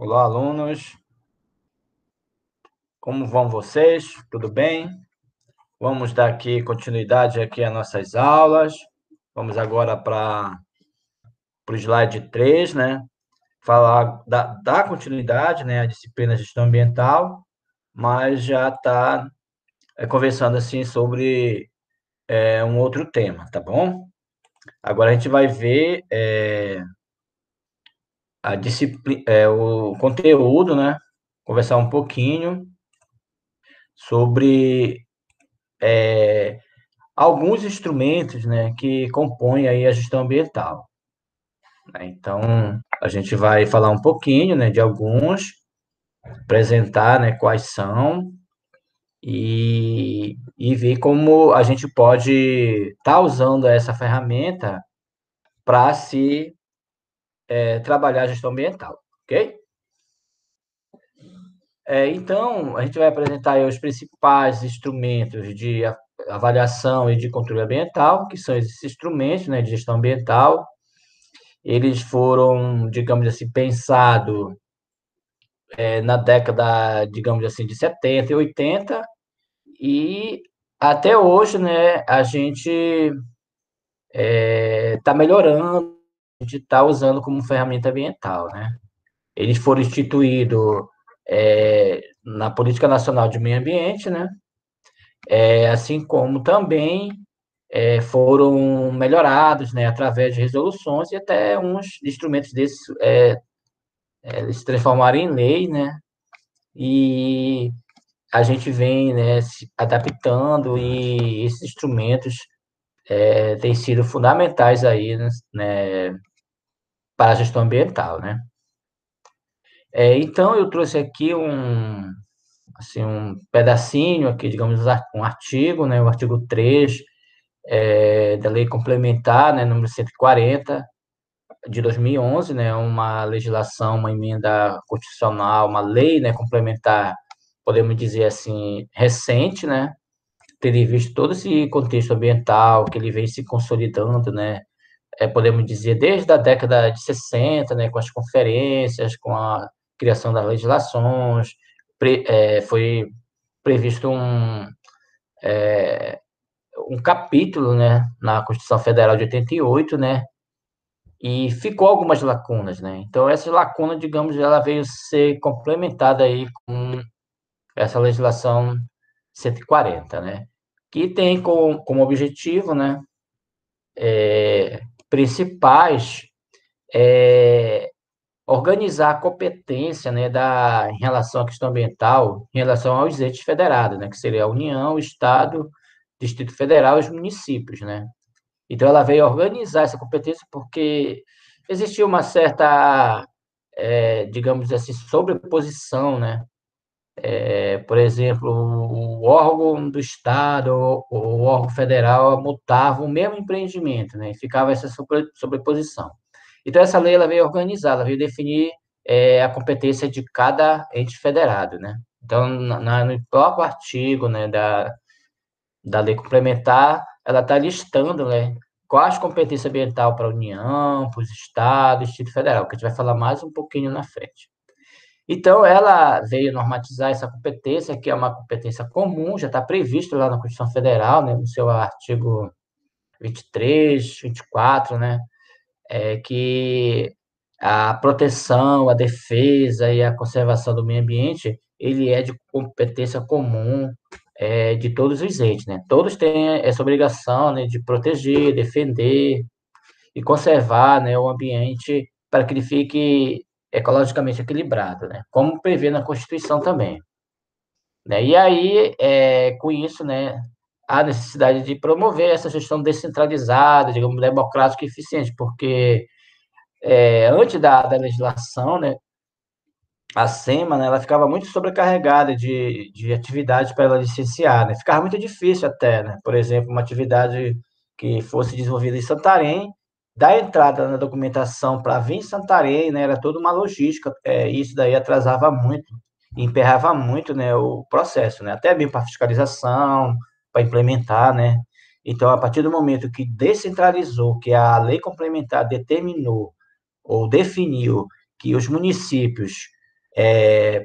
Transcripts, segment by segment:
Olá, alunos. Como vão vocês? Tudo bem? Vamos dar aqui continuidade aqui às nossas aulas. Vamos agora para o slide 3, né? Falar da continuidade, né? A disciplina Gestão Ambiental, mas já está conversando assim sobre um outro tema, tá bom? Agora a gente vai ver a disciplina, o conteúdo, né? Conversar um pouquinho sobre alguns instrumentos, né, que compõem aí a gestão ambiental, né? Então, a gente vai falar um pouquinho, né, de alguns, apresentar, né, quais são e ver como a gente pode estar usando essa ferramenta para se trabalhar a gestão ambiental, ok? Então, a gente vai apresentar aí os principais instrumentos de avaliação e de controle ambiental, que são esses instrumentos, né, de gestão ambiental. Eles foram, digamos assim, pensados na década, digamos assim, de 70 e 80, e até hoje, né, a gente está melhorando, a gente está usando como ferramenta ambiental, né? Eles foram instituídos na Política Nacional de Meio Ambiente, né? Assim como também foram melhorados, né, através de resoluções e até uns instrumentos desses eles se transformaram em lei, né? E a gente vem, né, se adaptando e esses instrumentos têm sido fundamentais aí, né, para a gestão ambiental, né? Então eu trouxe aqui assim, um pedacinho aqui, digamos, um artigo, né, o artigo 3 da Lei Complementar, né, número 140 de 2011, né, uma legislação, uma emenda constitucional, uma lei, né, complementar, podemos dizer assim, recente, né, tendo visto todo esse contexto ambiental que ele vem se consolidando, né, podemos dizer desde a década de 60, né, com as conferências, com a criação das legislações, foi previsto um capítulo, né, na Constituição Federal de 88, né, e ficou algumas lacunas, né? Então essa lacuna, digamos, ela veio ser complementada aí com essa legislação 140, né? Que tem como objetivo, né, principais é, organizar a competência, né, em relação à questão ambiental, em relação aos entes federados, né, que seria a União, o Estado, Distrito Federal e os municípios, né? Então ela veio organizar essa competência porque existia uma certa, digamos assim, sobreposição, né? Por exemplo, o órgão do Estado ou o órgão federal multava o mesmo empreendimento, né? E ficava essa sobreposição. Então, essa lei ela veio organizar, ela veio definir a competência de cada ente federado, né? Então, no próprio artigo, né, da lei complementar, ela está listando, né, quais competências ambiental para a União, para os estados, Distrito Federal, que a gente vai falar mais um pouquinho na frente. Então, ela veio normatizar essa competência, que é uma competência comum, já está previsto lá na Constituição Federal, né, no seu artigo 23, 24, né, que a proteção, a defesa e a conservação do meio ambiente, ele é de competência comum de todos os entes, né? Todos têm essa obrigação, né, de proteger, defender e conservar, né, o ambiente para que ele fique ecologicamente equilibrado, né? Como prevê na Constituição também, né? E aí, com isso, né, há necessidade de promover essa gestão descentralizada, digamos, democrática e eficiente, porque antes da legislação, né, a SEMA, né, ela ficava muito sobrecarregada de atividades para ela licenciar, né? Ficava muito difícil até, né? Por exemplo, uma atividade que fosse desenvolvida em Santarém, da entrada na documentação para vir em Santarém, né, era toda uma logística, isso daí atrasava muito, emperrava muito, né, o processo, né? Até mesmo para fiscalização, para implementar, né? Então, a partir do momento que descentralizou, que a lei complementar determinou ou definiu que os municípios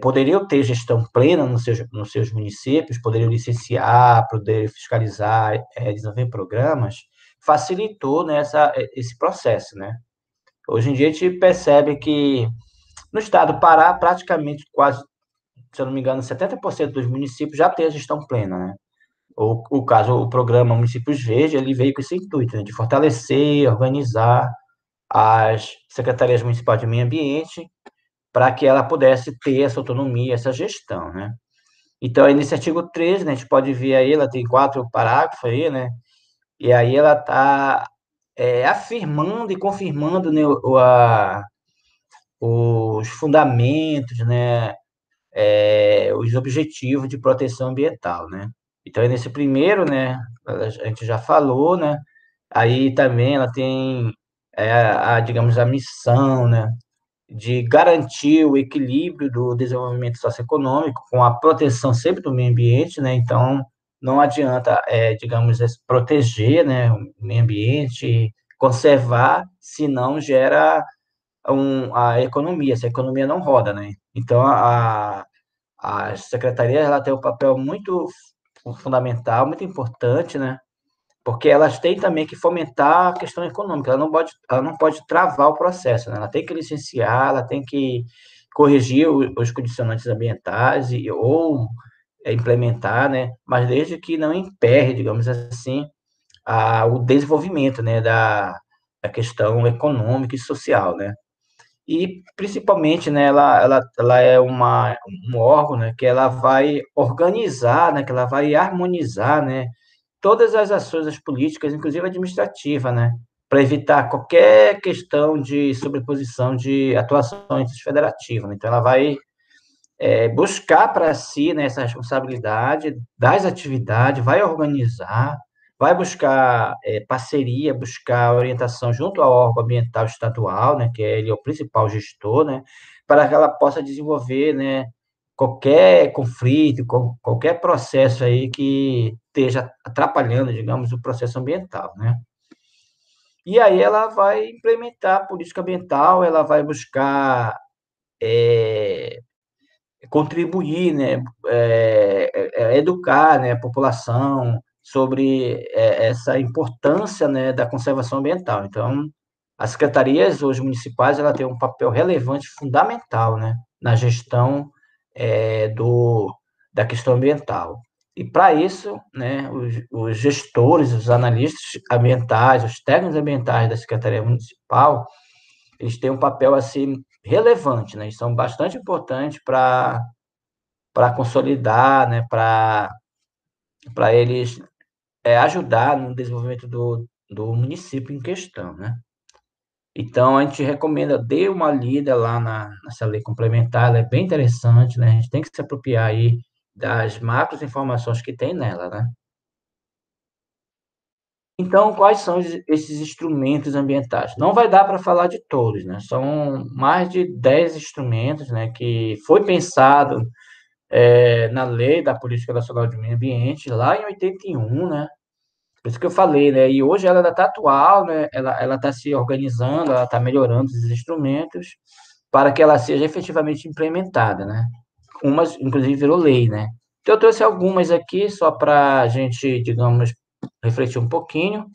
poderiam ter gestão plena nos seus municípios, poderiam licenciar, poderiam fiscalizar, desenvolver programas, facilitou, né, esse processo, né? Hoje em dia a gente percebe que no estado do Pará, praticamente quase, se eu não me engano, 70% dos municípios já tem a gestão plena, né? O programa Municípios Verdes, ele veio com esse intuito, né, de fortalecer, organizar as secretarias municipais de meio ambiente para que ela pudesse ter essa autonomia, essa gestão, né? Então, aí nesse artigo 13, né, a gente pode ver aí, ela tem 4 parágrafos aí, né? E aí ela está afirmando e confirmando, né, os fundamentos, né, os objetivos de proteção ambiental, né? Então, aí nesse primeiro, né, a gente já falou, né? Aí também ela tem, digamos, a missão, né, de garantir o equilíbrio do desenvolvimento socioeconômico com a proteção sempre do meio ambiente, né? Então, não adianta, digamos, proteger, né, o meio ambiente, conservar, se não gera a economia, se a economia não roda, né? Então, a secretaria ela tem um papel muito fundamental, muito importante, né? Porque elas têm também que fomentar a questão econômica, ela não pode travar o processo, né? Ela tem que licenciar, ela tem que corrigir os condicionantes ambientais ou implementar, né? Mas desde que não emperre, digamos assim, o desenvolvimento, né? Da questão econômica e social, né? E principalmente, né, ela é um órgão, né, que ela vai organizar, né, que ela vai harmonizar, né, todas as ações, as políticas, inclusive administrativa, né, para evitar qualquer questão de sobreposição de atuações federativas. Então, ela vai buscar para si, né, essa responsabilidade das atividades, vai organizar, vai buscar parceria, buscar orientação junto ao órgão ambiental estadual, né, que ele é o principal gestor, né, para que ela possa desenvolver, né, qualquer conflito, qualquer processo aí que esteja atrapalhando, digamos, o processo ambiental, né? E aí ela vai implementar a política ambiental, ela vai buscar contribuir, né, educar, né, a população sobre essa importância, né, da conservação ambiental. Então, as secretarias hoje municipais ela tem um papel relevante, fundamental, né, na gestão da questão ambiental. E para isso, né, os gestores, os analistas ambientais, os técnicos ambientais da Secretaria Municipal, eles têm um papel assim relevante, né? Eles são bastante importantes para consolidar, né? Para eles ajudar no desenvolvimento do município em questão, né? Então, a gente recomenda, dê uma lida lá nessa lei complementar, ela é bem interessante, né? A gente tem que se apropriar aí das macros informações que tem nela, né? Então, quais são esses instrumentos ambientais? Não vai dar para falar de todos, né? São mais de 10 instrumentos, né, que foi pensado na Lei da Política Nacional de Meio Ambiente, lá em 81, né? Por isso que eu falei, né? E hoje ela ainda está atual, né? Ela está se organizando, ela está melhorando esses instrumentos para que ela seja efetivamente implementada, né? Umas, inclusive, virou lei, né? Então, eu trouxe algumas aqui só para a gente, digamos, refletir um pouquinho,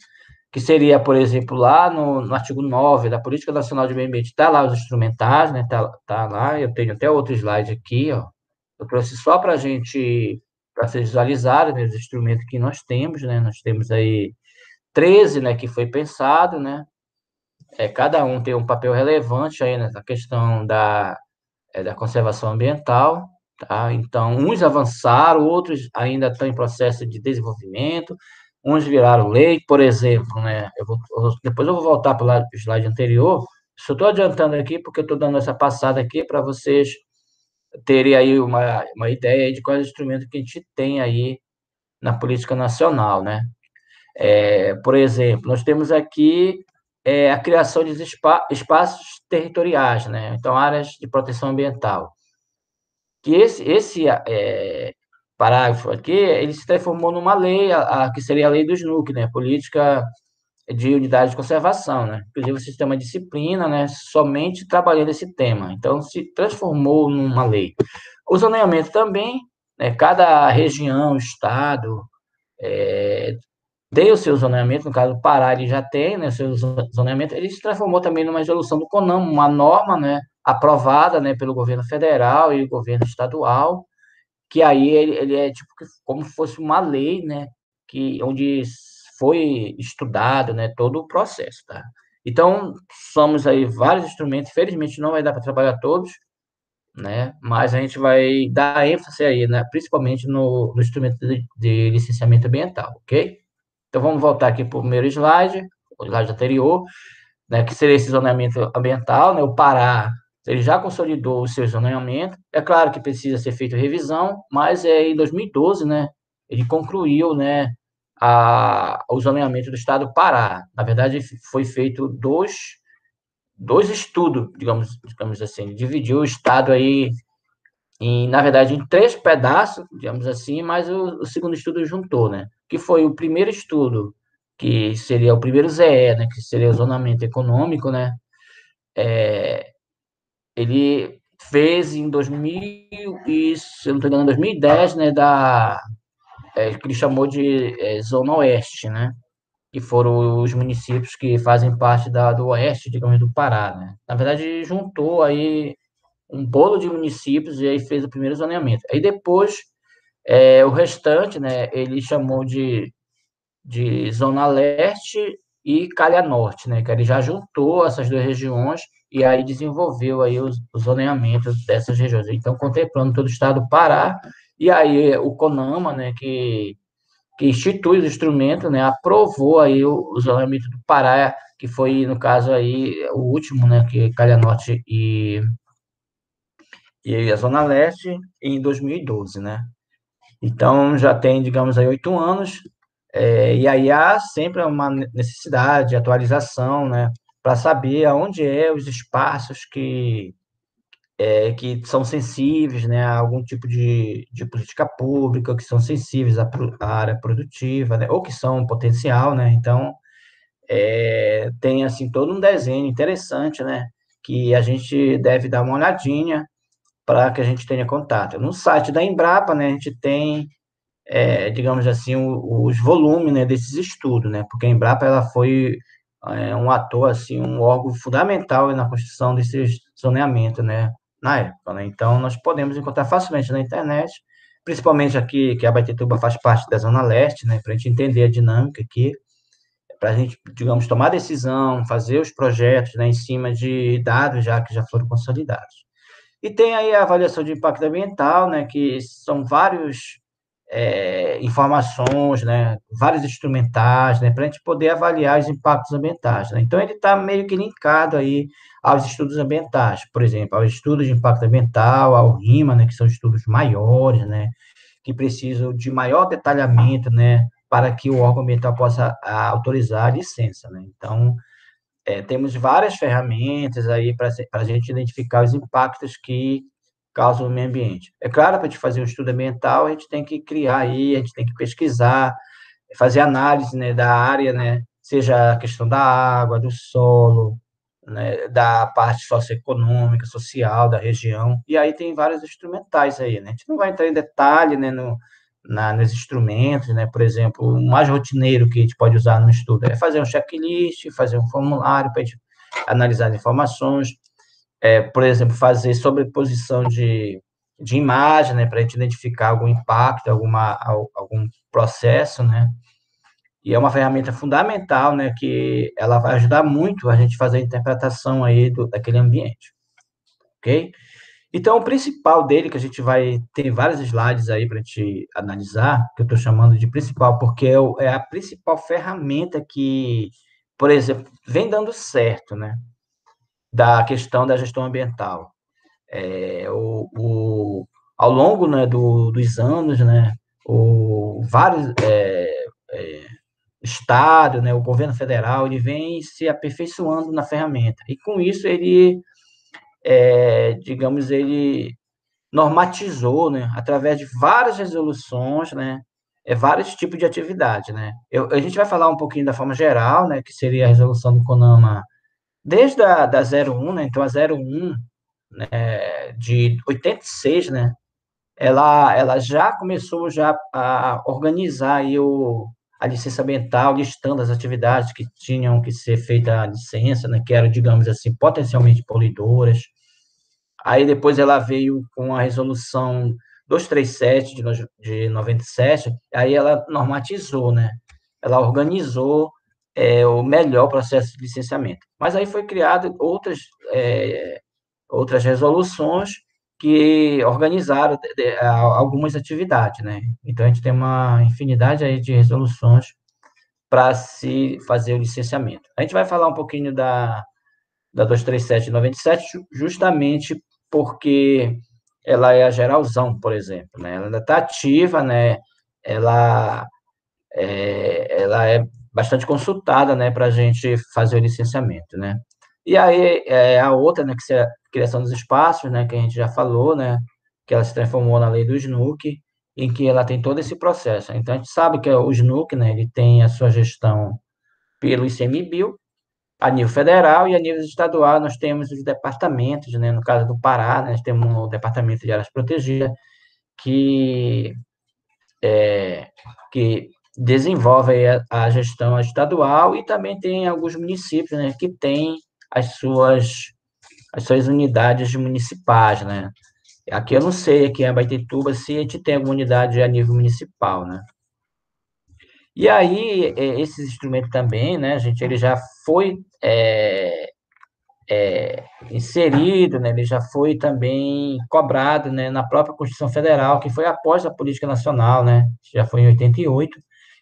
que seria, por exemplo, lá no artigo 9 da Política Nacional de Meio Ambiente, está lá os instrumentais, né? Tá lá, eu tenho até outro slide aqui, ó. Eu trouxe só para a gente, para vocês visualizarem, né, os instrumentos que nós temos, né? Nós temos aí 13, né, que foi pensado, né? Cada um tem um papel relevante aí nessa questão da conservação ambiental, tá? Então, uns avançaram, outros ainda estão em processo de desenvolvimento, uns viraram lei, por exemplo, né? Depois eu vou voltar para o slide anterior, só estou adiantando aqui porque eu estou dando essa passada aqui para vocês terem aí uma ideia de quais instrumentos que a gente tem aí na política nacional, né? Por exemplo, nós temos aqui a criação de espaços territoriais, né? Então, áreas de proteção ambiental. Que esse parágrafo aqui, ele se transformou numa lei, que seria a lei dos NUC, né? Política de unidade de conservação, né? Inclusive, vocês têm uma disciplina, né, somente trabalhando esse tema. Então, se transformou numa lei. O zoneamento também, né, cada região, estado, tem o seu zoneamento, no caso, o Pará, ele já tem, né, o seu zoneamento, ele se transformou também numa resolução do CONAMA, uma norma, né, aprovada, né, pelo governo federal e o governo estadual, que aí ele é tipo como se fosse uma lei, né, onde foi estudado, né, todo o processo, tá? Então, somos aí vários instrumentos, infelizmente não vai dar para trabalhar todos, né, mas a gente vai dar ênfase aí, né, principalmente no instrumento de licenciamento ambiental, ok? Então, vamos voltar aqui para o primeiro slide, o slide anterior, né, que seria esse zoneamento ambiental, né, o Pará, ele já consolidou o seu zoneamento, é claro que precisa ser feita revisão, mas em 2012, né, ele concluiu, né, o zoneamento do estado do Pará. Na verdade, foi feito dois estudos, digamos assim, dividiu o estado aí na verdade, em três pedaços, digamos assim, mas o segundo estudo juntou, né? Que foi o primeiro estudo, que seria o primeiro ZE, né? Que seria o zonamento econômico, né? Ele fez em 2000 e, se eu não estou enganando, 2010, né? Que ele chamou de Zona Oeste, né? Que foram os municípios que fazem parte do oeste, digamos, do Pará, né? Na verdade, juntou aí um bolo de municípios e aí fez o primeiro zoneamento. Aí depois o restante, né, ele chamou de Zona Leste e Calha Norte, né, que ele já juntou essas duas regiões e aí desenvolveu aí o zoneamento dessas regiões. Então, contemplando todo o estado do Pará, e aí o CONAMA, né, que institui os instrumentos, né, aprovou aí o zoneamento do Pará, que foi, no caso aí, o último, né, que é Calha Norte e a Zona Leste, em 2012, né? Então, já tem, digamos, aí 8 anos, e aí há sempre uma necessidade de atualização, né, para saber aonde os espaços que são sensíveis, né, a algum tipo de política pública, que são sensíveis à área produtiva, né, ou que são um potencial, né, então, tem, assim, todo um desenho interessante, né, que a gente deve dar uma olhadinha para que a gente tenha contato. No site da Embrapa, né, a gente tem digamos assim, os volumes, né, desses estudos, né, porque a Embrapa ela foi um ator, assim, um órgão fundamental na construção desses zoneamentos, né, na época, né, então nós podemos encontrar facilmente na internet, principalmente aqui, que a Baitetuba faz parte da Zona Leste, né, para a gente entender a dinâmica aqui, para a gente, digamos, tomar decisão, fazer os projetos, né, em cima de dados já que já foram consolidados. E tem aí a avaliação de impacto ambiental, né, que são vários informações, né, vários instrumentais, né, para a gente poder avaliar os impactos ambientais, né? Então, ele está meio que linkado aí aos estudos ambientais, por exemplo, aos estudos de impacto ambiental, ao RIMA, né, que são estudos maiores, né, que precisam de maior detalhamento, né, para que o órgão ambiental possa autorizar a licença, né? Então, temos várias ferramentas aí para a gente identificar os impactos que causam no meio ambiente. É claro, para a gente fazer um estudo ambiental, a gente tem que criar aí, a gente tem que pesquisar, fazer análise, né, da área, né, seja a questão da água, do solo, né, da parte socioeconômica, social da região, e aí tem vários instrumentais aí, né? A gente não vai entrar em detalhe, né, nos instrumentos, né? Por exemplo, o mais rotineiro que a gente pode usar no estudo é fazer um checklist, fazer um formulário para a gente analisar as informações, por exemplo, fazer sobreposição de imagem, né, para a gente identificar algum impacto, algum processo, né? E é uma ferramenta fundamental, né, que ela vai ajudar muito a gente fazer a interpretação aí daquele ambiente, ok? Então, o principal dele, que a gente vai ter vários slides aí para a gente analisar, que eu estou chamando de principal, porque é a principal ferramenta que, por exemplo, vem dando certo, né, da questão da gestão ambiental. É, ao longo, né, dos anos, né, vários estados, né, o governo federal, ele vem se aperfeiçoando na ferramenta. E com isso ele, digamos, ele normatizou, né, através de várias resoluções, né, vários tipos de atividade, né? A gente vai falar um pouquinho da forma geral, né, que seria a resolução do CONAMA desde da 01, né? Então, a 01, de 86, né? Ela já começou já a organizar aí a licença ambiental, listando as atividades que tinham que ser feita a licença, né? Que eram, digamos assim, potencialmente poluidoras. Aí depois ela veio com a resolução 237 de 97, aí ela normatizou, né? Ela organizou o melhor processo de licenciamento. Mas aí foi criado outras resoluções que organizaram algumas atividades, né? Então a gente tem uma infinidade aí de resoluções para se fazer o licenciamento. A gente vai falar um pouquinho da 237 de 97, justamente porque ela é a geralzão, por exemplo, né? Ela ainda está ativa, né? Ela, ela é bastante consultada, né, para a gente fazer o licenciamento, né? E aí, a outra, né, que é a criação dos espaços, né, que a gente já falou, né, que ela se transformou na lei do SNUC, em que ela tem todo esse processo. Então, a gente sabe que o SNUC, né, ele tem a sua gestão pelo ICMBio, a nível federal e a nível estadual nós temos os departamentos, né? No caso do Pará, né, nós temos o Departamento de Áreas Protegidas, que, que desenvolve a gestão estadual e também tem alguns municípios, né, que têm as suas unidades municipais, né? Aqui eu não sei, aqui em Abaetetuba, se a gente tem alguma unidade a nível municipal, né? E aí, esses instrumentos também, né, gente, ele já foi inserido, né, ele já foi também cobrado, né, na própria Constituição Federal, que foi após a Política Nacional, né, já foi em 88,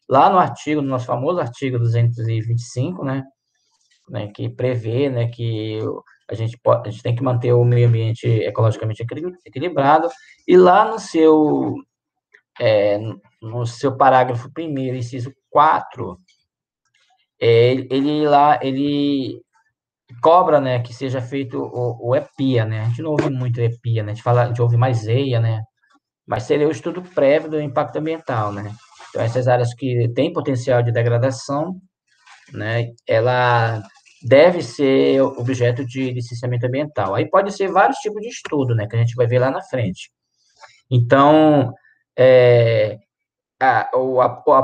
lá no artigo, no nosso famoso artigo 225, que prevê, né, que a gente tem que manter o meio ambiente ecologicamente equilibrado, e lá no seu parágrafo primeiro, inciso 4, ele cobra, né, que seja feito o EPIA, né? A gente não ouve muito EPIA, né? A gente ouve mais EIA, né? Mas seria o estudo prévio do impacto ambiental, né? Então, essas áreas que têm potencial de degradação, né, ela deve ser objeto de licenciamento ambiental. Aí pode ser vários tipos de estudo, né, que a gente vai ver lá na frente. Então, é, a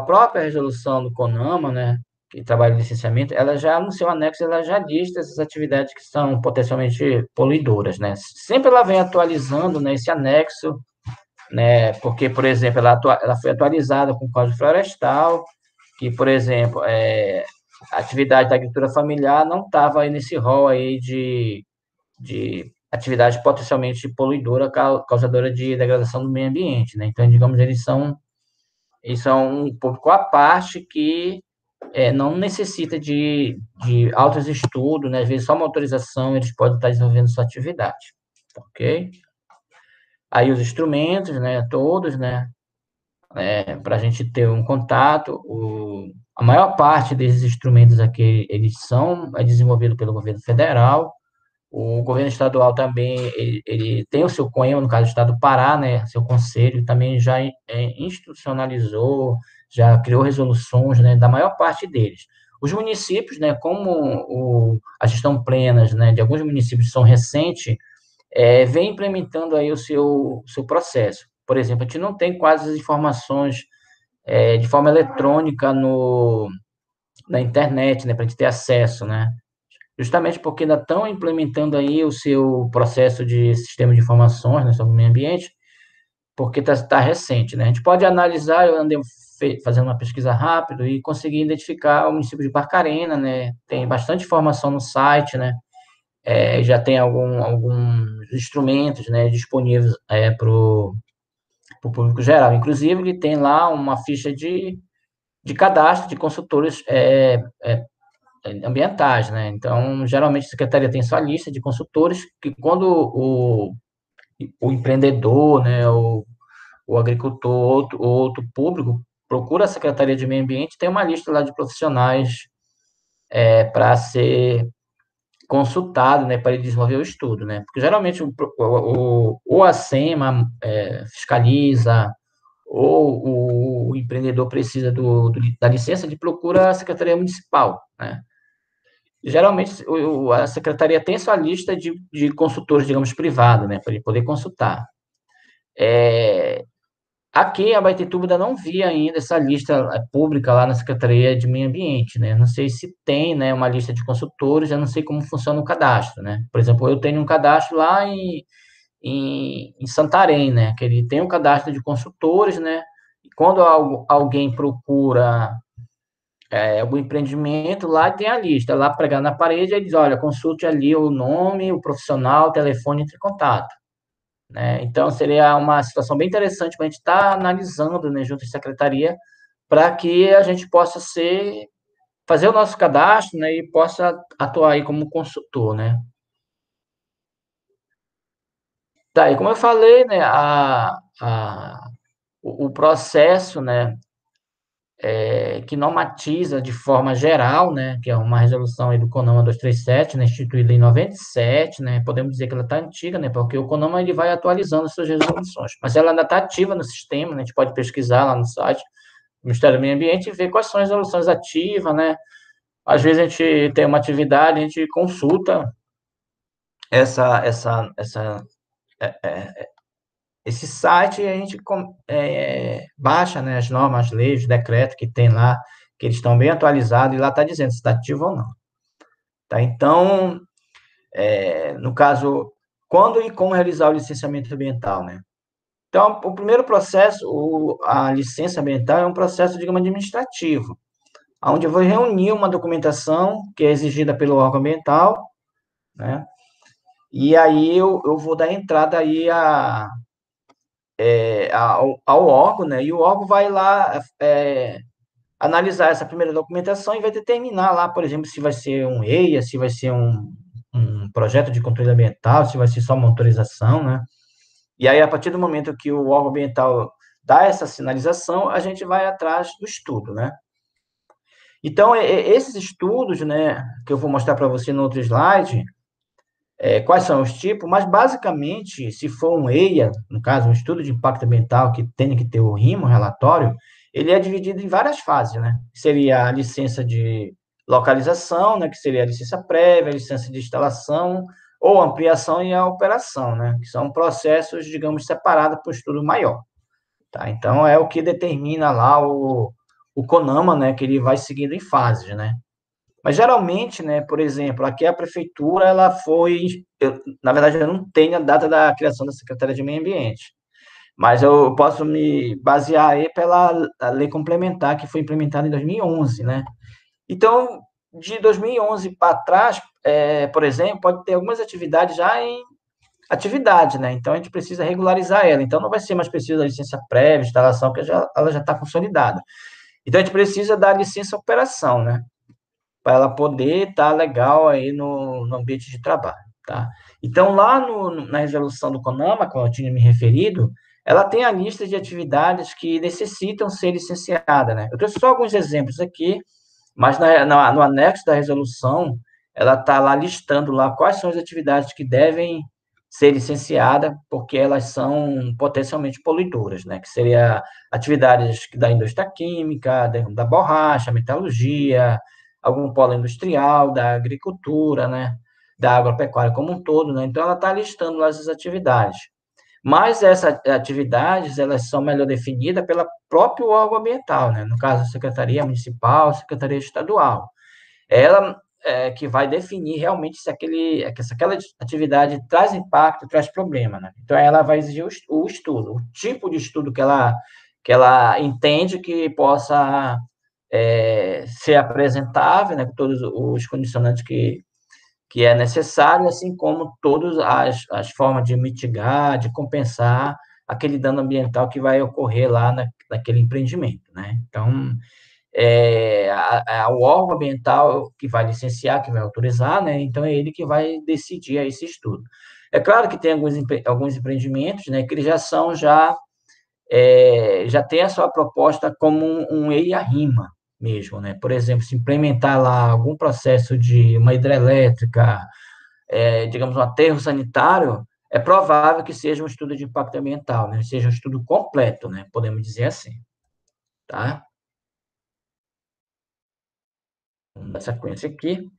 própria resolução do CONAMA, né, que trabalha em licenciamento, ela já, no seu anexo, ela já lista essas atividades que são potencialmente poluidoras, né? Sempre ela vem atualizando, né, esse anexo, né, porque, por exemplo, ela foi atualizada com o Código Florestal, que, por exemplo, a atividade da agricultura familiar não estava aí nesse rol aí de atividade potencialmente poluidora, causadora de degradação do meio ambiente, né? Então, digamos, eles são um público à parte que não necessita de altos estudos, né? Às vezes só uma autorização eles podem estar desenvolvendo sua atividade, ok? Aí os instrumentos, né? Todos, né? Para a gente ter um contato, a maior parte desses instrumentos aqui, eles são desenvolvidos pelo governo federal. O governo estadual também, ele tem o seu CONHEMA, no caso do estado do Pará, né, seu conselho, também já institucionalizou, já criou resoluções, né, da maior parte deles. Os municípios, né, como a gestão plenas, né, de alguns municípios são recentes, vem implementando aí o seu processo. Por exemplo, a gente não tem quase as informações de forma eletrônica na internet, né, para a gente ter acesso, né? Justamente porque ainda estão implementando aí o seu processo de sistema de informações, né, sobre o meio ambiente, porque está recente, né? A gente pode analisar, eu andei fazendo uma pesquisa rápida e consegui identificar o município de Barcarena, né? Tem bastante informação no site, né? Já tem alguns instrumentos, né, disponíveis para o público geral. Inclusive, ele tem lá uma ficha de cadastro de consultores ambientais, né? Então, geralmente a secretaria tem sua lista de consultores que quando o empreendedor, né, o agricultor, outro público procura a Secretaria de Meio Ambiente, tem uma lista lá de profissionais para ser consultado, né, para ele desenvolver o estudo, né? Porque geralmente o ACEMA fiscaliza, ou o empreendedor precisa da licença, ele procura a Secretaria Municipal, né? Geralmente, a secretaria tem sua lista de consultores, digamos, privados, né, para ele poder consultar. Aqui em Abaetetuba ainda não vi ainda essa lista pública lá na Secretaria de Meio Ambiente, né? Não sei se tem, né, uma lista de consultores, eu não sei como funciona o cadastro, né? Por exemplo, eu tenho um cadastro lá em Santarém, né? Que ele tem um cadastro de consultores, né? E quando alguém procura algum empreendimento, lá tem a lista, lá pregar na parede, ele diz, olha, consulte ali o nome, o profissional, o telefone, entre em contato, né? Então, seria uma situação bem interessante para a gente estar analisando, né, junto à secretaria, para que a gente possa fazer o nosso cadastro, né, e possa atuar aí como consultor, né? Tá, e como eu falei, né, o processo, né, que normatiza de forma geral, né, que é uma resolução aí do CONAMA 237, né, instituída em 97, né, podemos dizer que ela está antiga, né, porque o CONAMA ele vai atualizando as suas resoluções, mas ela ainda está ativa no sistema, né, a gente pode pesquisar lá no site do Ministério do Meio Ambiente e ver quais são as resoluções ativas, né, às vezes a gente tem uma atividade, a gente consulta essa esse site e a gente baixa, né, as normas, as leis, os decretos que tem lá, que eles estão bem atualizados, e lá está dizendo se está ativo ou não. Tá? Então, no caso, quando e como realizar o licenciamento ambiental, né? Então, o primeiro processo, a licença ambiental, é um processo, digamos, administrativo, onde eu vou reunir uma documentação que é exigida pelo órgão ambiental, né? E aí eu vou dar entrada aí ao órgão, né? E o órgão vai lá analisar essa primeira documentação e vai determinar lá, por exemplo, se vai ser um EIA, se vai ser um projeto de controle ambiental, se vai ser só uma autorização, né? E aí, a partir do momento que o órgão ambiental dá essa sinalização, a gente vai atrás do estudo, né? Então, esses estudos, né, que eu vou mostrar para você no outro slide, quais são os tipos, mas basicamente, se for um EIA, no caso, um estudo de impacto ambiental que tem que ter o RIMO, o relatório, ele é dividido em várias fases, né? Seria a licença de localização, né, que seria a licença prévia, a licença de instalação, ou ampliação e a operação, né, que são processos, digamos, separados para o estudo maior, tá? Então, é o que determina lá o CONAMA, né, que ele vai seguindo em fases, né? Mas geralmente, né, por exemplo, aqui a prefeitura, ela na verdade, eu não tenho a data da criação da Secretaria de Meio Ambiente, mas eu posso me basear aí pela a lei complementar que foi implementada em 2011, né? Então, de 2011 para trás, por exemplo, pode ter algumas atividades já em atividade, né? Então, a gente precisa regularizar ela. Então, não vai ser mais preciso a licença prévia, instalação, que ela já está consolidada. Então, a gente precisa da licença operação, né? Para ela poder estar legal aí no ambiente de trabalho, tá? Então, lá na resolução do CONAMA, como eu tinha me referido, ela tem a lista de atividades que necessitam ser licenciadas, né? Eu trouxe só alguns exemplos aqui, mas no anexo da resolução, ela está lá listando lá quais são as atividades que devem ser licenciadas, porque elas são potencialmente poluidoras, né? Que seria atividades da indústria química, da borracha, metalurgia, algum polo industrial, da agricultura, né? Da agropecuária como um todo, né? Então, ela está listando lá essas atividades. Mas essas atividades, elas são melhor definidas pelo próprio órgão ambiental, né? No caso, a Secretaria Municipal, a Secretaria Estadual. Ela que vai definir realmente se aquela atividade traz impacto, traz problema, né? Então, ela vai exigir o estudo, o tipo de estudo que ela entende que possa ser apresentável, né? Com todos os condicionantes que é necessário, assim como todas as formas de mitigar, de compensar aquele dano ambiental que vai ocorrer lá naquele empreendimento, né? Então, o órgão ambiental que vai licenciar, que vai autorizar, né? Então, é ele que vai decidir esse estudo. É claro que tem alguns empreendimentos, né, que eles já tem a sua proposta como um EIA-RIMA mesmo, né? Por exemplo, se implementar lá algum processo de uma hidrelétrica, digamos, um aterro sanitário, é provável que seja um estudo de impacto ambiental, né? Seja um estudo completo, né? Podemos dizer assim, tá? Vamos dar sequência aqui.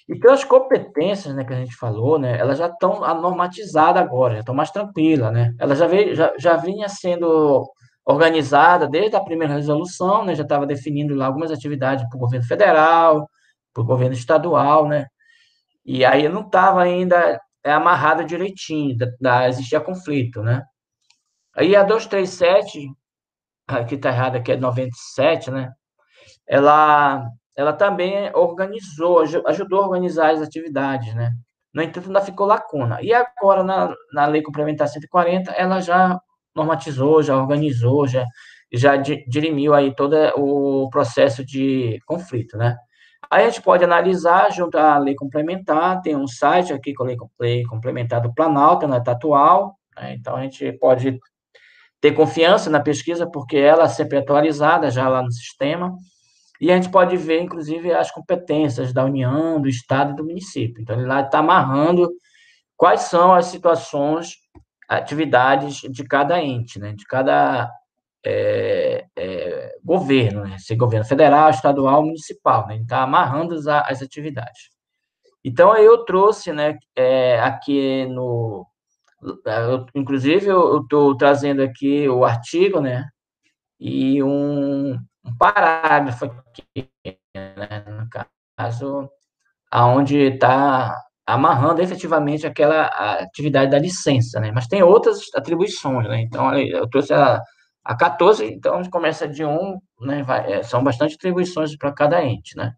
Então, as competências, né, que a gente falou, né, elas já estão normatizadas agora, já estão mais tranquilas, né? Ela já vinha sendo organizada desde a primeira resolução, né? Já estava definindo lá algumas atividades para o governo federal, para o governo estadual, né? E aí não estava ainda amarrado direitinho, existia conflito, né? Aí a 237, aqui está errado, aqui é 97, né? ela, ela também organizou, ajudou a organizar as atividades, né? No entanto, ainda ficou lacuna. E agora, na Lei Complementar 140, ela já normatizou, já organizou, já dirimiu aí todo o processo de conflito, né? Aí a gente pode analisar junto à lei complementar, tem um site aqui com a lei complementar do Planalto, na data atual, né? Então a gente pode ter confiança na pesquisa, porque ela é sempre atualizada já lá no sistema, e a gente pode ver, inclusive, as competências da União, do Estado e do município. Então, ele lá está amarrando quais são as situações, atividades de cada ente, né? De cada governo, né? Se governo federal, estadual, municipal, né? Ele está amarrando as atividades. Então, aí eu trouxe, né, aqui no... inclusive, eu estou trazendo aqui o artigo, né, e um parágrafo aqui, né, no caso, aonde está amarrando efetivamente aquela atividade da licença, né? Mas tem outras atribuições, né? Então, eu trouxe a 14, então a gente começa de um, né? São bastante atribuições para cada ente, né?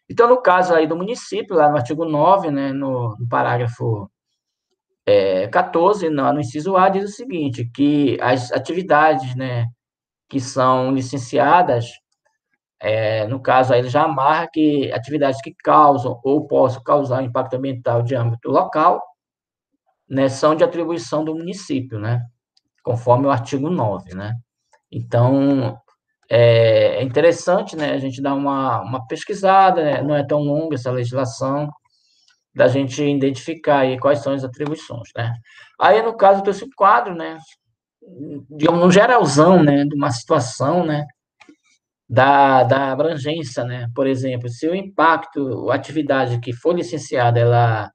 Então, no caso aí do município, lá no artigo 9, né, no parágrafo 14, no inciso A, diz o seguinte, que as atividades, né, que são licenciadas, no caso, aí ele já amarra que atividades que causam ou possam causar impacto ambiental de âmbito local, né, são de atribuição do município, né, conforme o artigo 9, né. Então, é interessante, né, a gente dar uma pesquisada, né, não é tão longa essa legislação, da gente identificar aí quais são as atribuições, né. Aí, no caso, eu trouxe um quadro, né, digamos, um geralzão, né, de uma situação, né, da abrangência, né? Por exemplo, se o impacto, a atividade que for licenciada, ela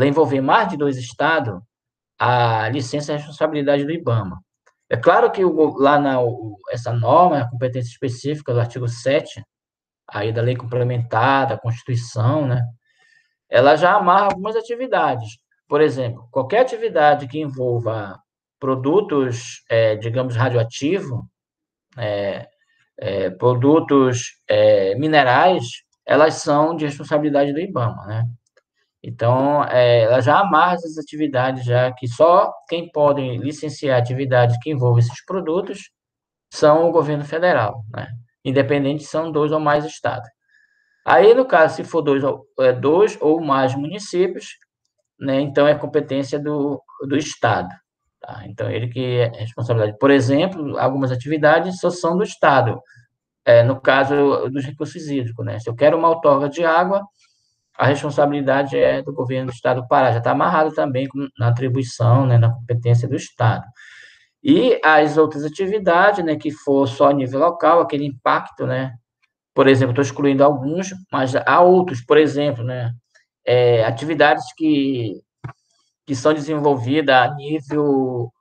envolver mais de dois estados, a licença é responsabilidade do IBAMA. É claro que essa norma, a competência específica do artigo 7 aí da lei complementar, da Constituição, né? Ela já amarra algumas atividades. Por exemplo, qualquer atividade que envolva produtos, digamos, radioativos, produtos minerais, elas são de responsabilidade do IBAMA, né? Então, ela já amarra essas atividades, já que só quem pode licenciar atividades que envolvem esses produtos são o governo federal, né? Independente se são dois ou mais estados. Aí, no caso, se for dois ou mais municípios, né, então é competência do estado. Tá? Então, ele que é responsabilidade. Por exemplo, algumas atividades só são do estado, no caso dos recursos hídricos, né? Se eu quero uma outorga de água, a responsabilidade é do governo do estado do Pará, já está amarrado também na atribuição, né, na competência do estado. E as outras atividades, né, que for só a nível local, aquele impacto, né, por exemplo, estou excluindo alguns, mas há outros, por exemplo, né, atividades que são desenvolvidas a nível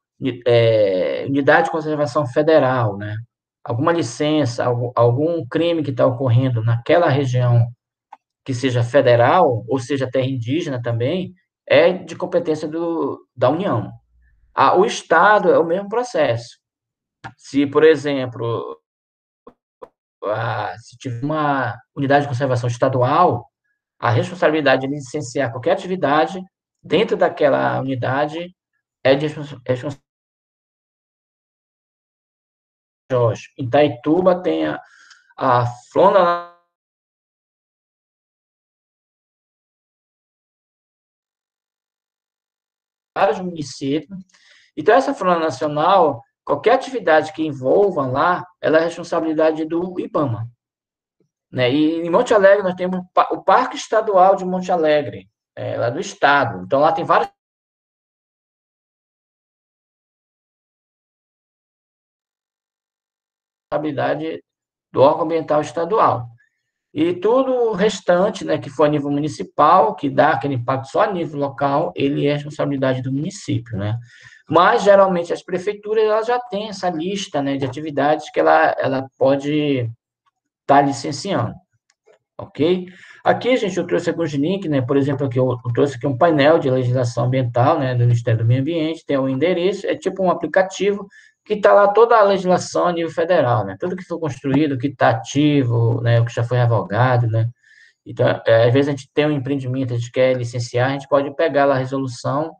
unidade de conservação federal, né? Alguma licença, algum crime que está ocorrendo naquela região que seja federal, ou seja, terra indígena também, é de competência da União. O Estado é o mesmo processo. Se, por exemplo, se tiver uma unidade de conservação estadual, a responsabilidade de licenciar qualquer atividade dentro daquela unidade é de responsabilidade. Em Itaituba tem a Flona, vários municípios. Então, essa Flona Nacional, qualquer atividade que envolva lá, ela é responsabilidade do IBAMA. Né? E em Monte Alegre nós temos o Parque Estadual de Monte Alegre, lá do estado. Então, lá tem várias responsabilidade do órgão ambiental estadual. E tudo o restante, né, que for a nível municipal, que dá aquele impacto só a nível local, ele é responsabilidade do município, né? Mas, geralmente, as prefeituras elas já têm essa lista, né, de atividades que ela pode estar licenciando, ok? Aqui, gente, eu trouxe alguns links, né? Por exemplo, aqui eu trouxe aqui um painel de legislação ambiental, né, do Ministério do Meio Ambiente, tem um endereço, é tipo um aplicativo que está lá toda a legislação a nível federal, né? Tudo que foi construído, o que está ativo, né, o que já foi revogado, né? Então, às vezes a gente tem um empreendimento, a gente quer licenciar, a gente pode pegar lá a resolução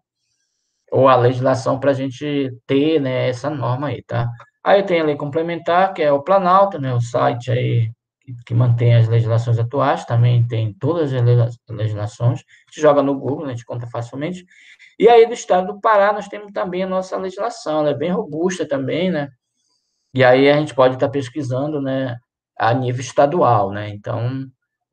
ou a legislação para a gente ter, né, essa norma aí, tá? Aí tem a lei complementar, que é o Planalto, né, o site aí que mantém as legislações atuais, também tem todas as legislações, a gente joga no Google, né, a gente conta facilmente. E aí do estado do Pará nós temos também a nossa legislação, ela é bem robusta também, né? E aí a gente pode estar pesquisando, né, a nível estadual, né? Então,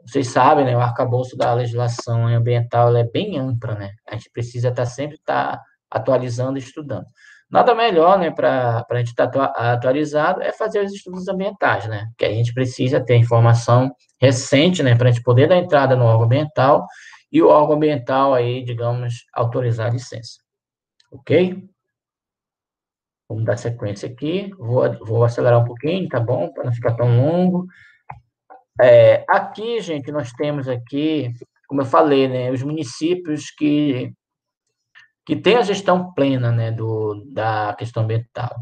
vocês sabem, né, o arcabouço da legislação ambiental ela é bem ampla, né? A gente precisa sempre estar atualizando e estudando. Nada melhor, né, para a gente estar atualizado é fazer os estudos ambientais, né? Que a gente precisa ter informação recente, né, para a gente poder dar entrada no órgão ambiental e o órgão ambiental aí, digamos, autorizar a licença. Ok? Vamos dar sequência aqui. Vou acelerar um pouquinho, tá bom? Para não ficar tão longo. Aqui, gente, nós temos aqui, como eu falei, né, os municípios que têm a gestão plena, né, da questão ambiental.